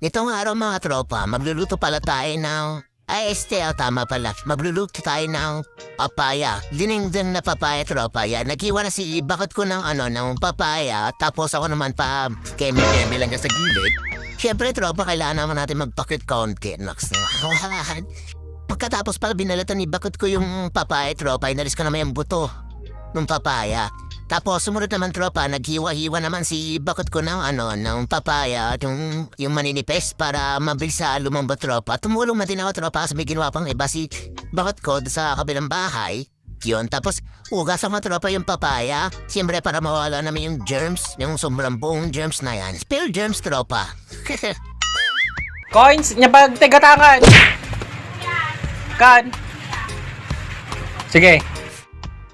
Nitong araw mga tropa, magluluto pala tayo ng... tama pala. Magluluto tayo ng papaya. Dinengdeng na papaya, tropa. Yan, naghiwa na si bakit ko ng papaya. Tapos ako naman pa keme-keme lang sa gilid. Siyempre, tropa, kailangan naman natin magpakit konti. Naks na. Pagkatapos pala binalatan ni bakit ko yung papaya, tropa. Inalis ko naman yung buto ng papaya. Tapos sumunod naman tropa, naghiwa-hiwa naman si bakit ko ng papaya at yung maninipes para mabilis sa lumambot tropa. Tumulong na din ako tropa kasi may ginawa pang iba si bakit ko sa kabilang bahay. Yun, tapos ugasan ko tropa yung papaya. Siyempre para mawala naman yung germs, yung sobrang buong germs na yan. Spill germs tropa. Coins, nyabag tigatangan. Kan. Sige.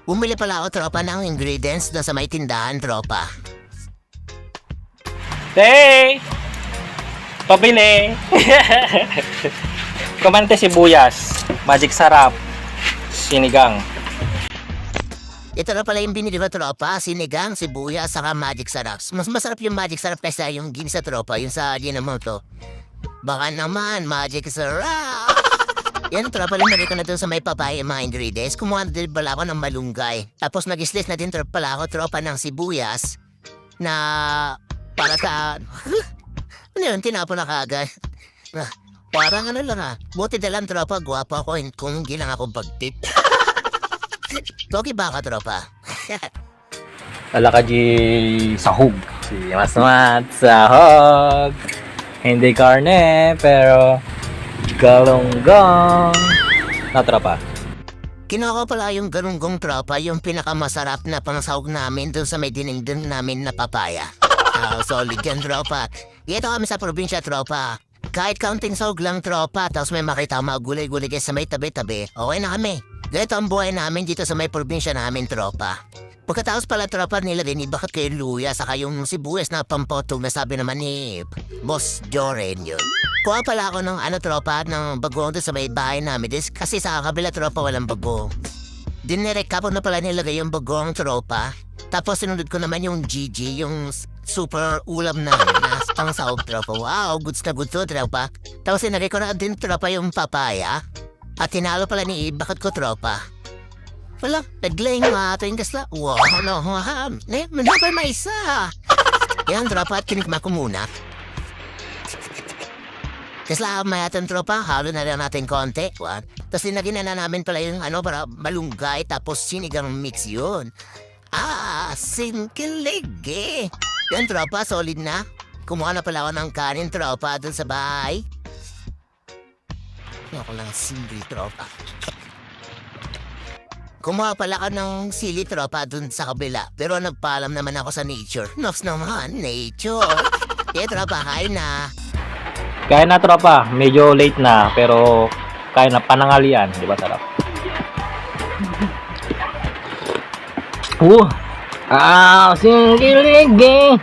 Bumili pala ako tropa ng ingredients doon sa may tindahan tropa. Hey! Pabili! Kumante sibuyas, magic sarap, sinigang. Ito na pala yung binili ko tropa, sinigang, sibuyas, saka magic sarap. Mas masarap yung magic sarap kaysa yung ginisa tropa, yung sa Ginamoto. Baka naman, magic sarap! Yan, tropa, linari ko na doon sa may papaya yung mga ingredients. Kumuha na din pala ako ng malunggay. Tapos nag-slice na din pala ako, tropa, ng sibuyas na para sa... ano yun, tinapon na kagad. Parang lang Buti na lang, tropa, guwapo ako kung hindi lang ako pag-tip. Togi ba ka, tropa? Ala ka di sahog. Si Masmat sahog. Hindi karne, pero galunggong. Na tropa. Kinuha ko pala yung galunggong tropa, yung pinakamasarap na pangsahog namin doon sa may dinengdeng namin na papaya. Solid yan, tropa. Dito kami sa probinsya, tropa. Kahit kaunting sahog lang, tropa, tapos may makita mga gulay-gulay sa may tabi-tabi, okay na kami. Ganito ang buhay namin dito sa may probinsya namin, tropa. Pagkatapos pala, tropa, nilagay ni bakit kayo luya, saka yung sibuyas na pampotong na sabi naman ni Boss Joren yun. Kuha pala ako ng tropa, ng bagong doon sa may bahay namin. Kasi sa kabila, tropa, walang bagong. Dinirek ko na pala nilagay yung bagong, tropa. Tapos sinunod ko naman yung GG, yung super ulam na pang sahog, tropa. Wow, goods na goods to, tropa. Tapos sinagay ko na din, tropa, yung papaya. At tinalo pala ni bakit ko, tropa. Wala, naglaying mga ating kasla. Wow, no, manapay may isa. Yan, tropa, at kinikma ko muna. Kasla, mayatan, tropa, halo na lang natin konti. Tapos dinagin na namin pala yung para malunggay, tapos sinigang mix yun. Singkilig eh. Yan, tropa, solid na. Kumuha na pala ako ng kanin, tropa, dun sa bahay. Ako lang sili, tropa. Kumuha pala ka ng sili, tropa, dun sa kabila. Pero nagpaalam naman ako sa nature. Nox naman, nature. Tropa, kain na. Kaya na tropa, medyo late na, pero kaya na panangalian, di ba sarap? Singkilig eh.